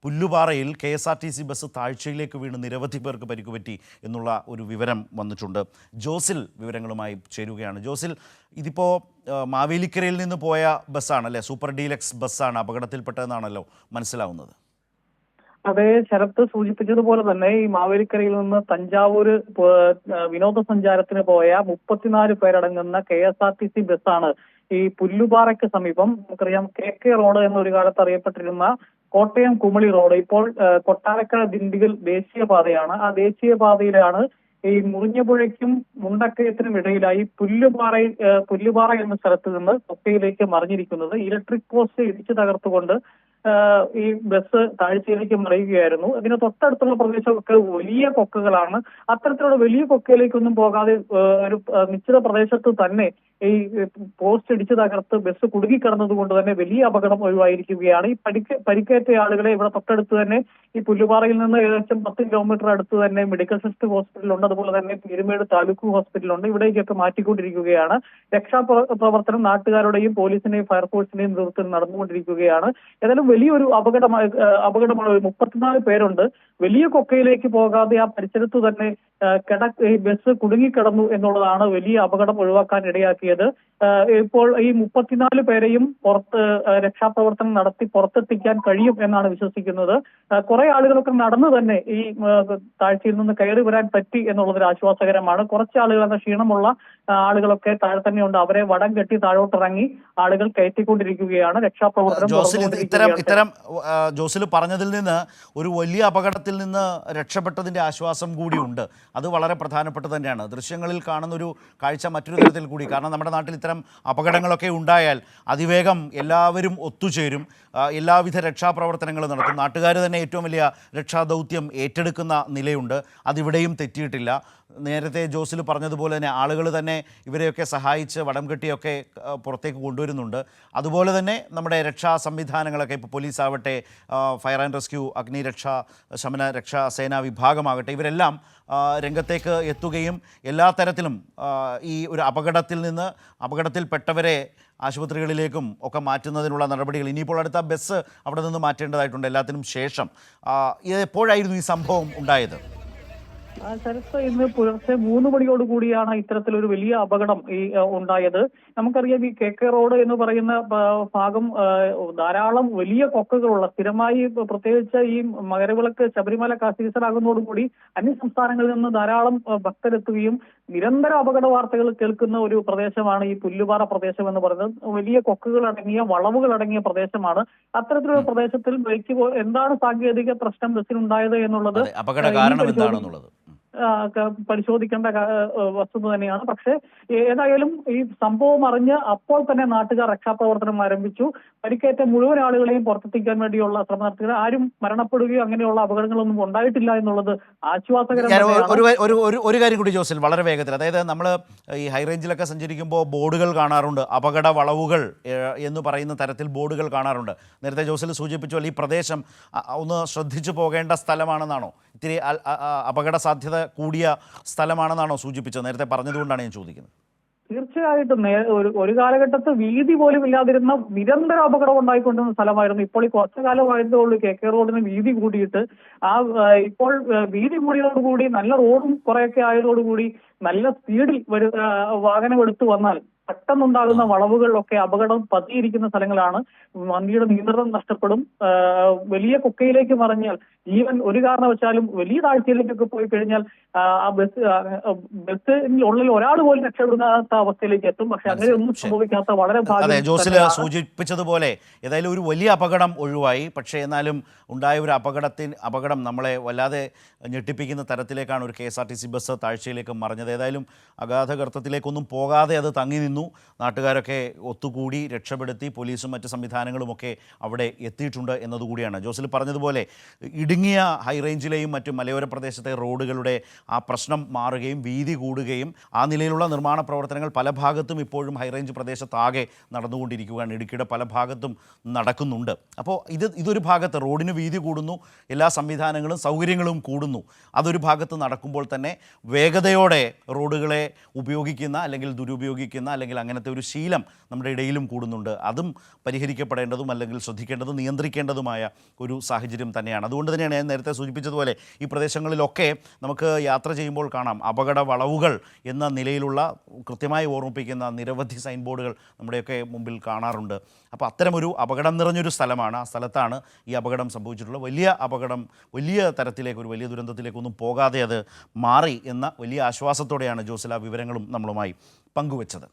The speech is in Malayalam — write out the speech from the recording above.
പുല്ലുപാറയിൽ KSRTC ബസ് താഴ്ചയിലേക്ക് വീണ് നിരവധി പേർക്ക് പരിക്കുപറ്റി എന്നുള്ള ഒരു വിവരം വന്നിട്ടുണ്ട്. ജോസിൽ വിവരങ്ങളുമായി ചേരുകയാണ്. ജോസിൽ, ഇതിപ്പോൾ മാവേലിക്കരയിൽ നിന്ന് പോയ ബസ്സാണല്ലേ, സൂപ്പർ ഡീലക്സ് ബസ്സാണ് അപകടത്തിൽപ്പെട്ടതെന്നാണല്ലോ മനസ്സിലാവുന്നത്? അതെ, ശരത്ത് സൂചിപ്പിച്ചതുപോലെ തന്നെ ഈ മാവേലിക്കരയിൽ നിന്ന് തഞ്ചാവൂര് വിനോദസഞ്ചാരത്തിന് പോയ 34 പേരടങ്ങുന്ന KSRTC ബസ്സാണ് ഈ പുല്ലുപാറയ്ക്ക് സമീപം, നമുക്കറിയാം KK റോഡ് എന്നൊരു കാലത്ത് അറിയപ്പെട്ടിരുന്ന കോട്ടയം കുമളി റോഡ് ഇപ്പോൾ കൊട്ടാരക്കര ദിണ്ടിഗൽ ദേശീയപാതയാണ്. ആ ദേശീയപാതയിലാണ് ഈ മുറിഞ്ഞപുഴയ്ക്കും മുണ്ടക്കയത്തിനും ഇടയിലായി പുല്ലുപാറ എന്ന സ്ഥലത്ത് നിന്ന് കൊക്കയിലേക്ക് മറിഞ്ഞിരിക്കുന്നത്. ഇലക്ട്രിക് പോസ്റ്റ് ഇടിച്ചു തകർത്തുകൊണ്ട് ഈ ബസ് താഴ്ചയിലേക്ക് മറിയുകയായിരുന്നു. ഇതിന് തൊട്ടടുത്തുള്ള പ്രദേശമൊക്കെ വലിയ കൊക്കകളാണ്. അത്തരത്തിലുള്ള വലിയ കൊക്കയിലേക്കൊന്നും പോകാതെ ഒരു നിശ്ചിത പ്രദേശത്ത് തന്നെ ഈ പോസ്റ്റ് ഇടിച്ചു തകർത്ത് ബസ് കുടുങ്ങിക്കിടന്നത് കൊണ്ട് തന്നെ വലിയ അപകടം ഒഴിവായിരിക്കുകയാണ്. ഈ പരിക്കേറ്റ ആളുകളെ ഇവിടെ തൊട്ടടുത്ത് തന്നെ ഈ പുല്ലുപാറയിൽ നിന്ന് ഏകദേശം 10 കിലോമീറ്റർ അടുത്ത് തന്നെ മെഡിക്കൽ സിസ്റ്റർ ഹോസ്പിറ്റലുണ്ട്, അതുപോലെ തന്നെ പീരുമേട് താലൂക്ക് ഹോസ്പിറ്റലുണ്ട്. ഇവിടേക്കൊക്കെ മാറ്റിക്കൊണ്ടിരിക്കുകയാണ്. രക്ഷാപ്രവർത്തനം നാട്ടുകാരുടെയും പോലീസിന്റെയും ഫയർഫോഴ്സിന്റെയും നേതൃത്വത്തിൽ നടന്നുകൊണ്ടിരിക്കുകയാണ്. ഏതായാലും വലിയൊരു അപകടമാണ്. 34 പേരുണ്ട്. വലിയ കൊക്കയിലേക്ക് പോകാതെ ആ പരിസരത്ത് തന്നെ ഈ ബസ് കുടുങ്ങിക്കിടന്നു എന്നുള്ളതാണ് വലിയ അപകടം ഒഴിവാക്കാൻ ഇടയാക്കിയത്. ഇപ്പോൾ ഈ 34 പേരെയും രക്ഷാപ്രവർത്തനം നടത്തി പുറത്തെത്തിക്കാൻ കഴിയും എന്നാണ് വിശ്വസിക്കുന്നത്. കുറെ ആളുകളൊക്കെ നടന്നു തന്നെ ഈ താഴ്ചയിൽ നിന്ന് കയറി വരാൻ പറ്റി എന്നുള്ളതൊരു ആശ്വാസകരമാണ്. കുറച്ച് ആളുകൾ എന്ന ക്ഷീണമുള്ള ആളുകളൊക്കെ താഴെ തന്നെയുണ്ട്. അവരെ വടം കെട്ടി താഴോട്ടിറങ്ങി ആളുകൾ കയറ്റിക്കൊണ്ടിരിക്കുകയാണ്. രക്ഷാപ്രവർത്തനം ജോസിൽ പറഞ്ഞതിൽ നിന്ന് ഒരു വലിയ അപകടത്തിൽ നിന്ന് രക്ഷപ്പെട്ടതിൻ്റെ ആശ്വാസം കൂടിയുണ്ട്. അത് വളരെ പ്രധാനപ്പെട്ട തന്നെയാണ്. ദൃശ്യങ്ങളിൽ കാണുന്ന ഒരു കാഴ്ച മറ്റൊരു തരത്തിൽ കൂടി, കാരണം നമ്മുടെ നാട്ടിൽ ഇത്തരം അപകടങ്ങളൊക്കെ ഉണ്ടായാൽ അതിവേഗം എല്ലാവരും ഒത്തുചേരും, എല്ലാവിധ രക്ഷാപ്രവർത്തനങ്ങളും നടത്തും. നാട്ടുകാർ തന്നെ ഏറ്റവും വലിയ രക്ഷാദൗത്യം ഏറ്റെടുക്കുന്ന നിലയുണ്ട്. അതിവിടെയും തെറ്റിയിട്ടില്ല. നേരത്തെ ജോസിൽ പറഞ്ഞതുപോലെ തന്നെ ആളുകൾ തന്നെ ഇവരെയൊക്കെ സഹായിച്ച് വടം കെട്ടിയൊക്കെ പുറത്തേക്ക് കൊണ്ടുവരുന്നുണ്ട്. അതുപോലെ തന്നെ നമ്മുടെ രക്ഷാ സംവിധാനങ്ങളൊക്കെ, ഇപ്പോൾ പോലീസ് ആവട്ടെ, ഫയർ ആൻഡ് റെസ്ക്യൂ, അഗ്നിരക്ഷാ ശമന രക്ഷാ സേനാ വിഭാഗമാകട്ടെ, ഇവരെല്ലാം രംഗത്തേക്ക് എത്തുകയും എല്ലാ തരത്തിലും ഈ ഒരു അപകടത്തിൽപ്പെട്ടവരെ ആശുപത്രികളിലേക്കും ഒക്കെ മാറ്റുന്നതിനുള്ള നടപടികൾ. ഇനിയിപ്പോൾ അടുത്ത ബസ് അവിടെ നിന്ന് മാറ്റേണ്ടതായിട്ടുണ്ട് എല്ലാത്തിനും ശേഷം. എപ്പോഴായിരുന്നു ഈ സംഭവം ഉണ്ടായത്? ശരത്ത്, ഇന്ന് പുലർച്ചെ 3 മണിയോട് കൂടിയാണ് ഇത്തരത്തിലൊരു വലിയ അപകടം ഉണ്ടായത്. നമുക്കറിയാം, ഈ KK റോഡ് എന്ന് പറയുന്ന ഭാഗം ധാരാളം വലിയ കൊക്കകളുള്ള, സ്ഥിരമായി പ്രത്യേകിച്ച് ഈ മകരവിളക്ക് ശബരിമല സീസൺ ആകുന്നതോടുകൂടി അന്യ സംസ്ഥാനങ്ങളിൽ നിന്ന് ധാരാളം ഭക്തരെത്തുകയും നിരന്തര അപകട വാർത്തകൾ കേൾക്കുന്ന ഒരു പ്രദേശമാണ് ഈ പുല്ലുപാറ പ്രദേശം എന്ന് പറയുന്നത്. വലിയ കൊക്കുകൾ അടങ്ങിയ, വളവുകൾ അടങ്ങിയ പ്രദേശമാണ്. അത്തരത്തിലുള്ള പ്രദേശത്തിൽ എന്താണ് സാങ്കേതിക പ്രശ്നം ബസ്സിനുണ്ടായത് എന്നുള്ളത് പരിശോധിക്കേണ്ട വസ്തുത തന്നെയാണ്. പക്ഷേ ഏതായാലും ഈ സംഭവം അറിഞ്ഞ് അപ്പോൾ തന്നെ നാട്ടുകാർ രക്ഷാപ്രവർത്തനം ആരംഭിച്ചു. പരിക്കേറ്റ മുഴുവൻ ആളുകളെയും പുറത്തെത്തിക്കാൻ വേണ്ടിയുള്ള ശ്രമം നടത്തുക. ആരും മരണപ്പെടുകയോ അങ്ങനെയുള്ള അപകടങ്ങളൊന്നും ഉണ്ടായിട്ടില്ല എന്നുള്ളത് ആശ്വാസകരമാണ്. ഒരു കാര്യം കൂടി ജോസിൽ, വളരെ വേഗത്തിൽ, അതായത് നമ്മൾ ഈ ഹൈറേഞ്ചിലൊക്കെ സഞ്ചരിക്കുമ്പോൾ ബോർഡുകൾ കാണാറുണ്ട്, അപകട വളവുകൾ എന്ന് പറയുന്ന തരത്തിൽ ബോർഡുകൾ കാണാറുണ്ട്. നേരത്തെ ജോസിൽ സൂചിപ്പിച്ചു, ഈ പ്രദേശം ഒന്ന് ശ്രദ്ധിച്ചു പോകേണ്ട സ്ഥലമാണെന്നാണോ, ഇത്തിരി അപകട സാധ്യത കൂടിയ സ്ഥലമാണെന്നാണോ സൂചിപ്പിച്ചത്? നേരത്തെ പറഞ്ഞതുകൊണ്ടാണ് ഞാൻ ചോദിക്കുന്നത്. തീർച്ചയായിട്ടും ഒരു കാലഘട്ടത്ത് വീതി പോലും ഇല്ലാതിരുന്ന നിരന്തര അപകടം ഉണ്ടായിക്കൊണ്ടിരുന്ന സ്ഥലമായിരുന്നു. ഇപ്പോൾ ഈ കുറച്ചു കാലമായതുള്ളൂ KK റോഡിന് വീതി കൂടിയിട്ട്. ഇപ്പോൾ വീതി കൂടിയതോടുകൂടി, നല്ല റോഡും കുറെയൊക്കെ ആയതോടുകൂടി നല്ല സ്പീഡിൽ വാഹനം എടുത്തു വന്നാൽ പെട്ടെന്നുണ്ടാകുന്ന വളവുകളിലൊക്കെ അപകടം പതിയിരിക്കുന്ന സ്ഥലങ്ങളാണ്. വണ്ടിയുടെ നിയന്ത്രണം നഷ്ടപ്പെടും. വലിയ കൊക്കയിലേക്ക് മറിഞ്ഞാൽ, ഈവൻ ഒരു കാരണവശാലും വലിയ താഴ്ചയിലേക്കൊക്കെ പോയി കഴിഞ്ഞാൽ ആ ബസ്സിനുള്ളിൽ ഒരാൾ പോലും രക്ഷപ്പെടുന്ന അവസ്ഥയിലേക്ക് എത്തും. പക്ഷെ അങ്ങനെയൊന്നും സംഭവിക്കാത്ത വളരെ ജോസിൽ സൂചിപ്പിച്ചതുപോലെ ഏതായാലും ഒരു വലിയ അപകടം ഒഴിവായി. പക്ഷേ എന്നാലും ഉണ്ടായ ഒരു അപകടം നമ്മളെ വല്ലാതെ ഞെട്ടിപ്പിക്കുന്ന തരത്തിലേക്കാണ് ഒരു KSRTC ബസ് താഴ്ചയിലേക്ക് മറിഞ്ഞത്. ഏതായാലും അഗാധഗർത്തത്തിലേക്കൊന്നും പോകാതെ അത് തങ്ങി നിന്നു. നാട്ടുകാരൊക്കെ ഒത്തുകൂടി രക്ഷപ്പെടുത്തി. പോലീസും മറ്റ് സംവിധാനങ്ങളുമൊക്കെ അവിടെ എത്തിയിട്ടുണ്ട് എന്നതുകൂടിയാണ്. ജോസിൽ പറഞ്ഞതുപോലെ ഇടുങ്ങിയ ഹൈറേഞ്ചിലെയും മറ്റു മലയോര പ്രദേശത്തെ റോഡുകളുടെ ആ പ്രശ്നം മാറുകയും വീതി കൂടുകയും ആ നിലയിലുള്ള നിർമ്മാണ പ്രവർത്തനങ്ങൾ പല ഭാഗത്തും ഇപ്പോഴും ഹൈറേഞ്ച് പ്രദേശത്താകെ നടന്നുകൊണ്ടിരിക്കുകയാണ്. ഇടുക്കിയുടെ പല ഭാഗത്തും നടക്കുന്നുണ്ട്. അപ്പോൾ ഇതൊരു ഭാഗത്ത് റോഡിന് വീതി കൂടുന്നു, എല്ലാ സംവിധാനങ്ങളും സൗകര്യങ്ങളും കൂടുന്നു. അതൊരു ഭാഗത്ത് നടക്കുമ്പോൾ തന്നെ വേഗതയോടെ റോഡുകളെ ഉപയോഗിക്കുന്ന അല്ലെങ്കിൽ ദുരുപയോഗിക്കുന്ന അല്ലെങ്കിൽ അങ്ങനത്തെ ഒരു ശീലം നമ്മുടെ ഇടയിലും കൂടുന്നുണ്ട്. അതും പരിഹരിക്കപ്പെടേണ്ടതും അല്ലെങ്കിൽ ശ്രദ്ധിക്കേണ്ടതും നിയന്ത്രിക്കേണ്ടതുമായ ഒരു സാഹചര്യം തന്നെയാണ്. അതുകൊണ്ട് തന്നെയാണ് ഞാൻ നേരത്തെ സൂചിപ്പിച്ചതുപോലെ ഈ പ്രദേശങ്ങളിലൊക്കെ നമുക്ക് യാത്ര ചെയ്യുമ്പോൾ കാണാം അപകട വളവുകൾ എന്ന നിലയിലുള്ള കൃത്യമായി ഓർമ്മിപ്പിക്കുന്ന നിരവധി സൈൻ ബോർഡുകൾ നമ്മുടെയൊക്കെ മുമ്പിൽ കാണാറുണ്ട്. അപ്പോൾ അത്തരമൊരു അപകടം നിറഞ്ഞൊരു സ്ഥലമാണ്. ആ സ്ഥലത്താണ് ഈ അപകടം സംഭവിച്ചിട്ടുള്ളത്. വലിയ അപകടം വലിയ തരത്തിലേക്ക് ഒരു വലിയ ദുരന്തത്തിലേക്കൊന്നും പോകാതെ അത് മാറി എന്ന വലിയ ആശ്വാസത്തോടെയാണ് ജോസില വിവരങ്ങളും നമ്മളുമായി പങ്കുവച്ചത്.